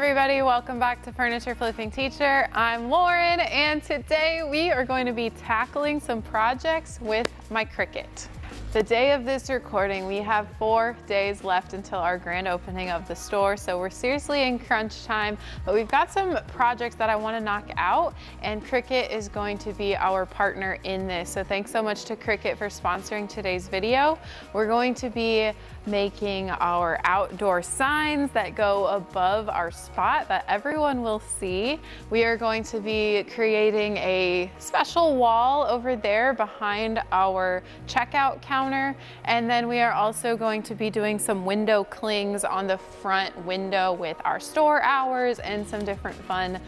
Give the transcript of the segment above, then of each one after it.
everybody, welcome back to Furniture Flipping Teacher. I'm Lauren, and today we are going to be tackling some projects with my Cricut. The day of this recording, we have 4 days left until our grand opening of the store, so we're seriously in crunch time, but we've got some projects that I want to knock out, and Cricut is going to be our partner in this. So thanks so much to Cricut for sponsoring today's video. We're going to be making our outdoor signs that go above our spot that everyone will see. We are going to be creating a special wall over there behind our checkout counter, and then we are also going to be doing some window clings on the front window with our store hours and some different fun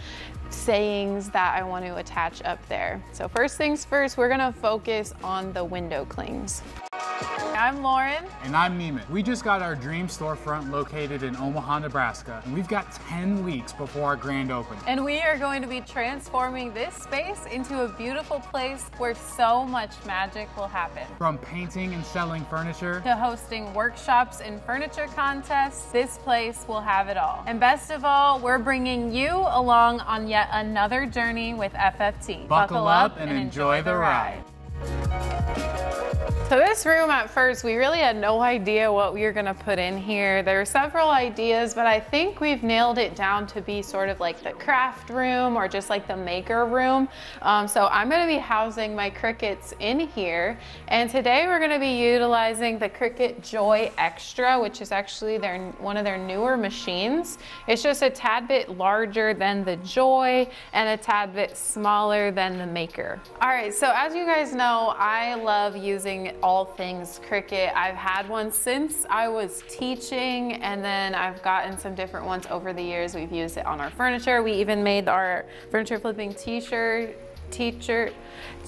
sayings that I want to attach up there. So first things first, we're gonna focus on the window clings. I'm Lauren. And I'm Neiman. We just got our dream storefront located in Omaha, Nebraska, and we've got 10 weeks before our grand opening. And we are going to be transforming this space into a beautiful place where so much magic will happen. From painting and selling furniture to hosting workshops and furniture contests, this place will have it all. And best of all, we're bringing you along on yet another journey with FFT. Buckle up and enjoy the ride. So this room, at first, we really had no idea what we were gonna put in here. There were several ideas, but I think we've nailed it down to be sort of like the craft room or just like the maker room. So I'm gonna be housing my Cricuts in here. And today we're gonna be utilizing the Cricut Joy Extra, which is actually one of their newer machines. It's just a tad bit larger than the Joy and a tad bit smaller than the Maker. All right, so as you guys know, I love using all things Cricut. I've had one since I was teaching, and then I've gotten some different ones over the years. We've used it on our furniture. We even made our furniture flipping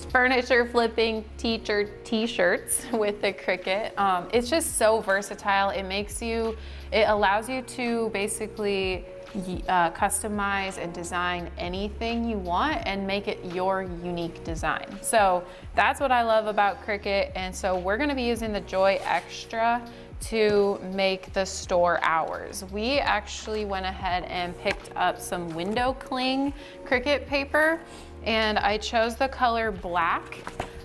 furniture flipping teacher t-shirts with the Cricut. It's just so versatile. It allows you to basically customize and design anything you want and make it your unique design. So that's what I love about Cricut. And so we're gonna be using the Joy Extra to make the store hours. We actually went ahead and picked up some window cling Cricut paper, and I chose the color black.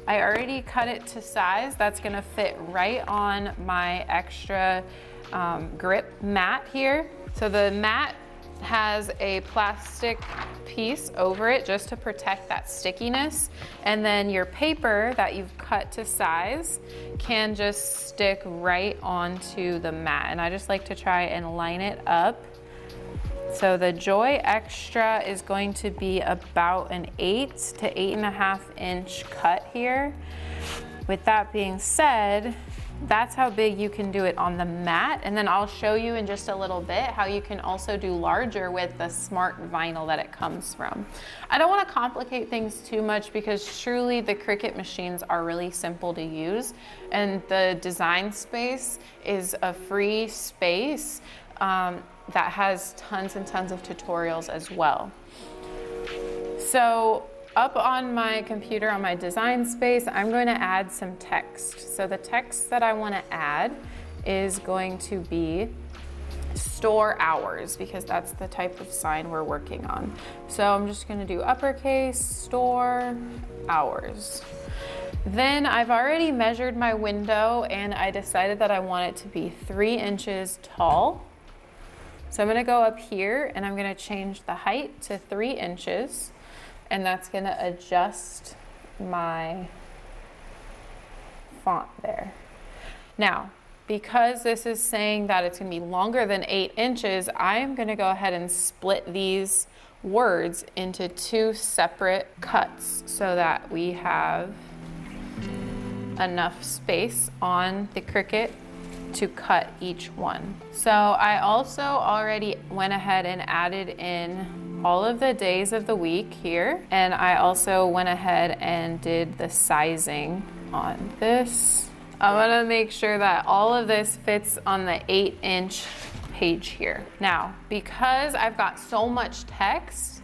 I already cut it to size. That's gonna fit right on my extra grip mat here. So the mat has a plastic piece over it just to protect that stickiness, and then your paper that you've cut to size can just stick right onto the mat. And I just like to try and line it up. So the Joy Extra is going to be about an 8 to 8.5 inch cut here. With that being said, that's how big you can do it on the mat, and then I'll show you in just a little bit how you can also do larger with the smart vinyl that it comes from. I don't want to complicate things too much because truly the Cricut machines are really simple to use, and the design space is a free space that has tons and tons of tutorials as well. So up on my computer, on my design space, I'm going to add some text. So the text that I want to add is going to be store hours, because that's the type of sign we're working on. So I'm just going to do uppercase store hours. Then I've already measured my window, and I decided that I want it to be 3 inches tall. So I'm going to go up here and I'm going to change the height to 3 inches. And that's gonna adjust my font there. Now, because this is saying that it's gonna be longer than 8 inches, I am gonna go ahead and split these words into 2 separate cuts so that we have enough space on the Cricut to cut each one. So I also already went ahead and added in all of the days of the week here, and I also went ahead and did the sizing on this. I want to make sure that all of this fits on the 8 inch page here. Now, because I've got so much text,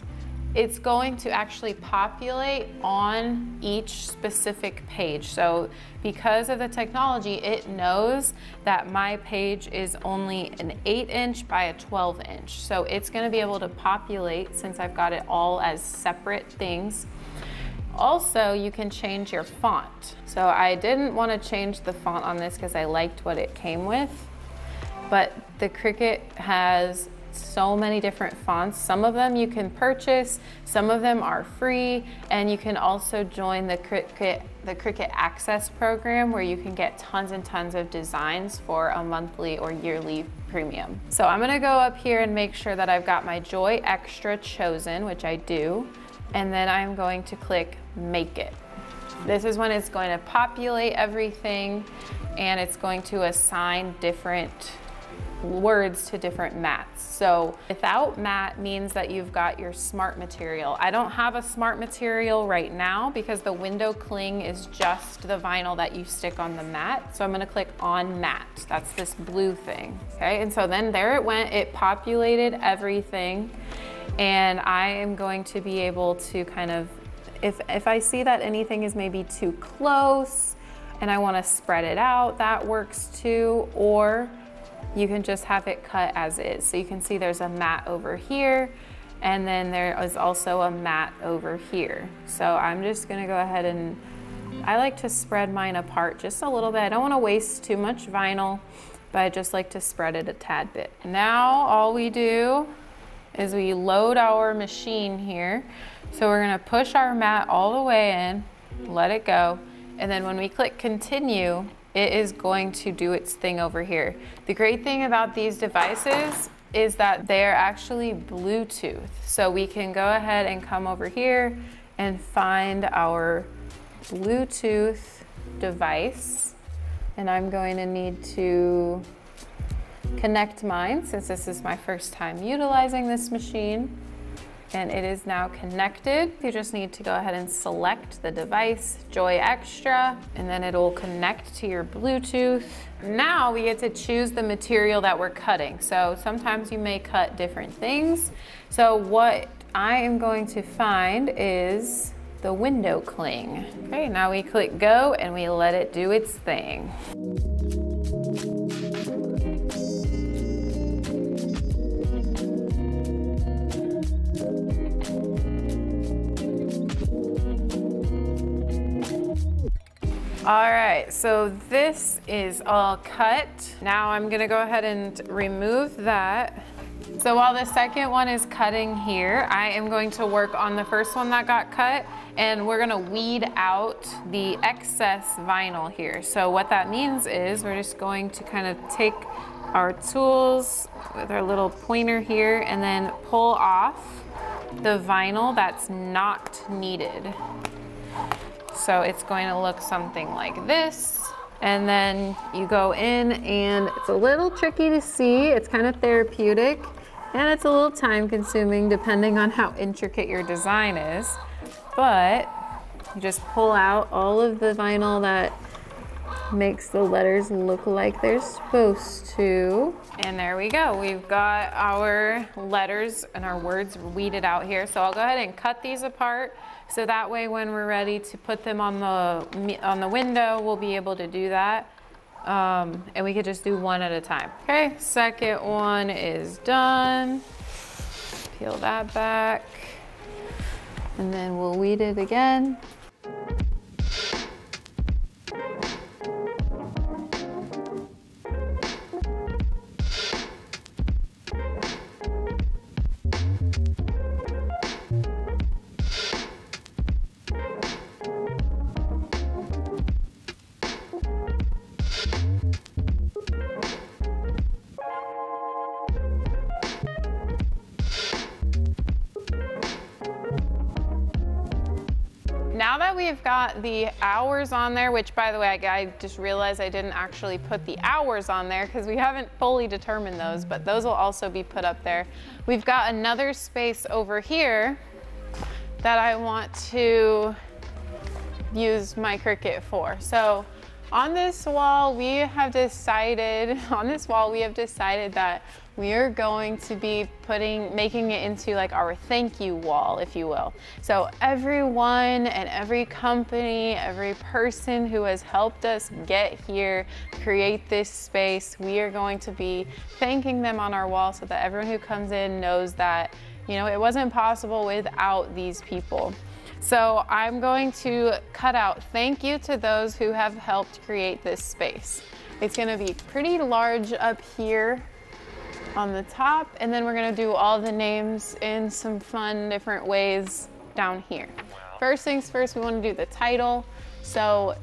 it's going to actually populate on each specific page. So because of the technology, it knows that my page is only an 8-inch by a 12-inch. So it's gonna be able to populate since I've got it all as separate things. Also, you can change your font. So I didn't want to change the font on this because I liked what it came with, but the CRICUT has so many different fonts. Some of them you can purchase, some of them are free, and you can also join the CRICUT Access program where you can get tons and tons of designs for a monthly or yearly premium. So I'm gonna go up here and make sure that I've got my Joy Extra chosen, which I do, and then I'm going to click Make It. This is when it's going to populate everything and it's going to assign different words to different mats. So without mat means that you've got your smart material. I don't have a smart material right now because the window cling is just the vinyl that you stick on the mat. So I'm gonna click on mat. That's this blue thing, okay? And so then there it went, it populated everything. And I am going to be able to kind of, if I see that anything is maybe too close and I want to spread it out, that works too. Or you can just have it cut as is. So you can see there's a mat over here and then there is also a mat over here. So I'm just gonna go ahead and, I like to spread mine apart just a little bit. I don't want to waste too much vinyl, but I just like to spread it a tad bit. Now all we do is we load our machine here. So we're gonna push our mat all the way in, let it go, and then when we click continue, it is going to do its thing over here. The great thing about these devices is that they're actually Bluetooth. So we can go ahead and come over here and find our Bluetooth device. And I'm going to need to connect mine since this is my first time utilizing this machine. And it is now connected. You just need to go ahead and select the device, Joy Extra, and then it'll connect to your Bluetooth. Now we get to choose the material that we're cutting. So sometimes you may cut different things. So what I am going to find is the window cling. Okay, now we click go and we let it do its thing. All right, so this is all cut. Now I'm gonna go ahead and remove that. So while the second one is cutting here, I am going to work on the first one that got cut, and we're gonna weed out the excess vinyl here. So what that means is we're just going to kind of take our tools with our little pointer here and then pull off the vinyl that's not needed. So it's going to look something like this. And then you go in and it's a little tricky to see. It's kind of therapeutic and it's a little time consuming depending on how intricate your design is. But you just pull out all of the vinyl that makes the letters look like they're supposed to. And there we go. We've got our letters and our words weeded out here. So I'll go ahead and cut these apart. So that way when we're ready to put them on the window, we'll be able to do that. And we could just do one at a time. Okay, second one is done. Peel that back. And then we'll weed it again. Now that we've got the hours on there, which by the way, I just realized I didn't actually put the hours on there because we haven't fully determined those, but those will also be put up there. We've got another space over here that I want to use my CRICUT for. So on this wall, we have decided that we are going to be making it into like our thank you wall, if you will. So everyone and every company, every person who has helped us get here, create this space, we are going to be thanking them on our wall so that everyone who comes in knows that, you know, it wasn't possible without these people. So I'm going to cut out thank you to those who have helped create this space. It's gonna be pretty large up here on the top, and then we're gonna do all the names in some fun different ways down here. First things first, we wanna do the title. So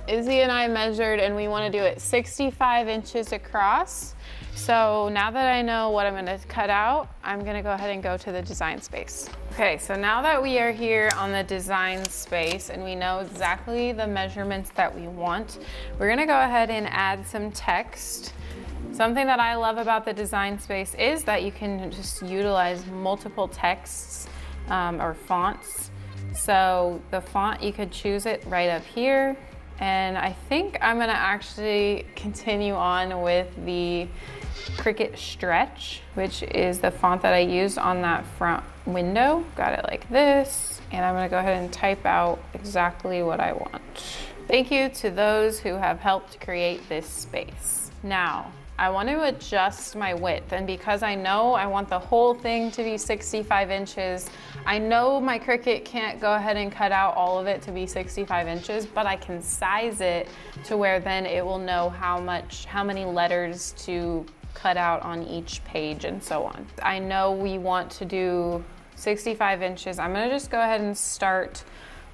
Izzy and I measured, and we wanna do it 65 inches across. So now that I know what I'm gonna cut out, I'm gonna go ahead and go to the design space. Okay, so now that we are here on the design space and we know exactly the measurements that we want, we're gonna go ahead and add some text. Something that I love about the design space is that you can just utilize multiple texts or fonts. So the font, you could choose it right up here. And I think I'm gonna actually continue on with the CRICUT Stretch, which is the font that I used on that front window. Got it like this, and I'm gonna go ahead and type out exactly what I want. Thank you to those who have helped create this space. Now, I want to adjust my width, and because I know I want the whole thing to be 65 inches, I know my CRICUT can't go ahead and cut out all of it to be 65 inches, but I can size it to where then it will know how many letters to cut out on each page and so on. I know we want to do 65 inches. I'm gonna just go ahead and start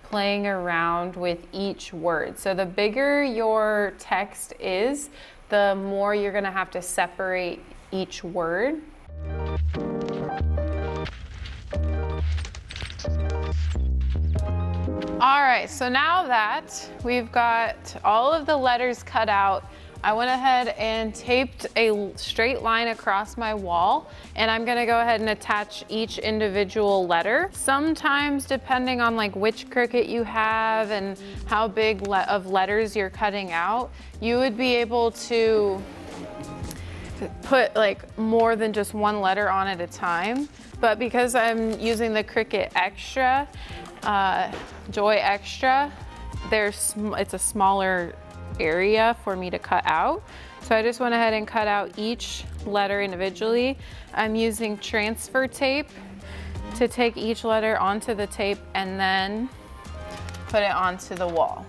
playing around with each word. So the bigger your text is, the more you're gonna have to separate each word. All right, so now that we've got all of the letters cut out, I went ahead and taped a straight line across my wall, and I'm gonna go ahead and attach each individual letter. Sometimes, depending on like which CRICUT you have and how big of letters you're cutting out, you would be able to put like more than just one letter on at a time. But because I'm using the CRICUT Extra, Joy Extra, it's a smaller area for me to cut out. So I just went ahead and cut out each letter individually. I'm using transfer tape to take each letter onto the tape and then put it onto the wall.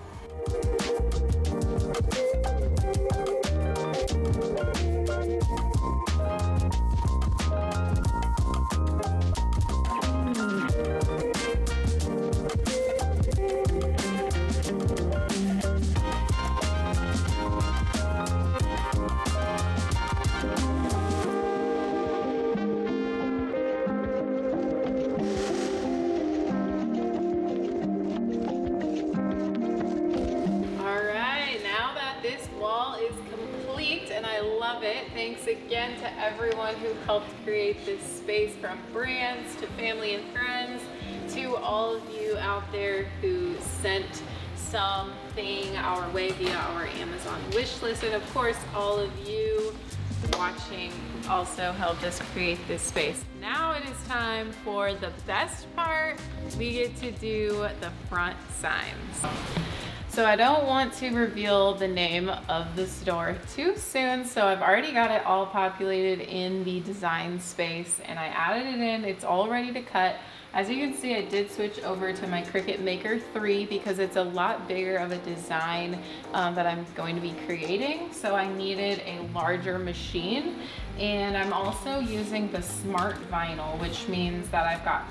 Thanks again to everyone who helped create this space, from brands to family and friends, to all of you out there who sent something our way via our Amazon wish list, and of course all of you watching also helped us create this space. Now it is time for the best part. We get to do the front signs. So I don't want to reveal the name of the store too soon, so I've already got it all populated in the design space and I added it in. It's all ready to cut. As you can see, I did switch over to my CRICUT Maker 3 because it's a lot bigger of a design that I'm going to be creating. So I needed a larger machine, and I'm also using the Smart Vinyl, which means that I've got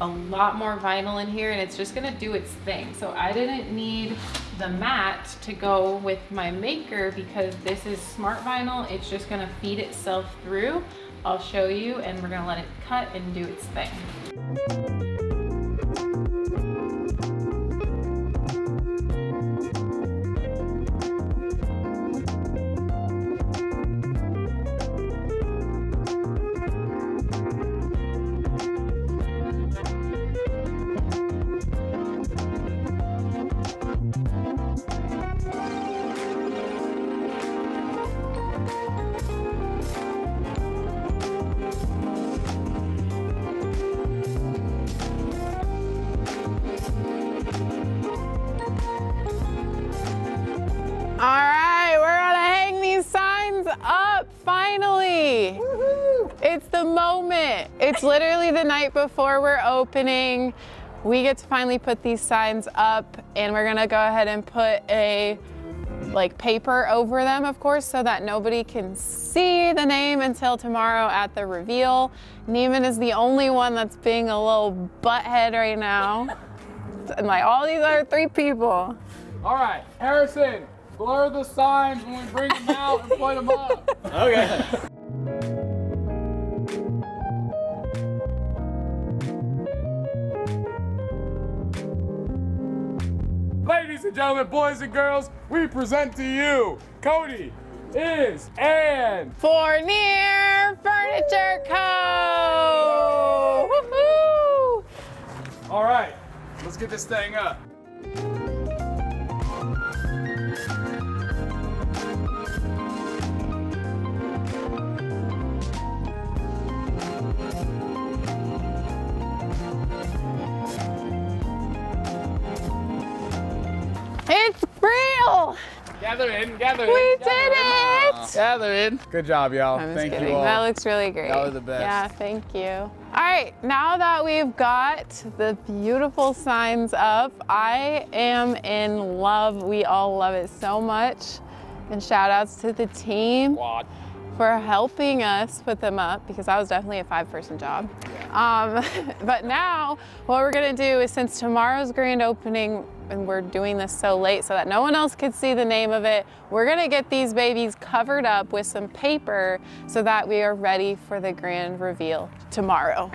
a lot more vinyl in here and it's just gonna do its thing. So I didn't need the mat to go with my maker because this is Smart Vinyl. It's just gonna feed itself through. I'll show you, and we're gonna let it cut and do its thing. the moment. It's literally the night before we're opening. We get to finally put these signs up, and we're gonna go ahead and put a paper over them, of course, so that nobody can see the name until tomorrow at the reveal. Neiman is the only one that's being a little butthead right now. And all these other 3 people. All right, Harrison, blur the signs when we bring them out and put them up. Okay. Ladies and gentlemen, boys and girls, we present to you Cody is and Fournier Furniture Co. Woohoo! all right, let's get this thing up. It's real! Gather in, gather in. We did it! Gather in. Good job, y'all. I'm just Thank kidding. you all. That looks really great. Y'all are the best. Yeah, thank you. All right, now that we've got the beautiful signs up, I am in love. We all love it so much. And shout outs to the team Squad. for helping us put them up, because that was definitely a 5-person job. But now what we're gonna do is, since tomorrow's grand opening and we're doing this so late so that no one else could see the name of it, we're gonna get these babies covered up with some paper so that we are ready for the grand reveal tomorrow.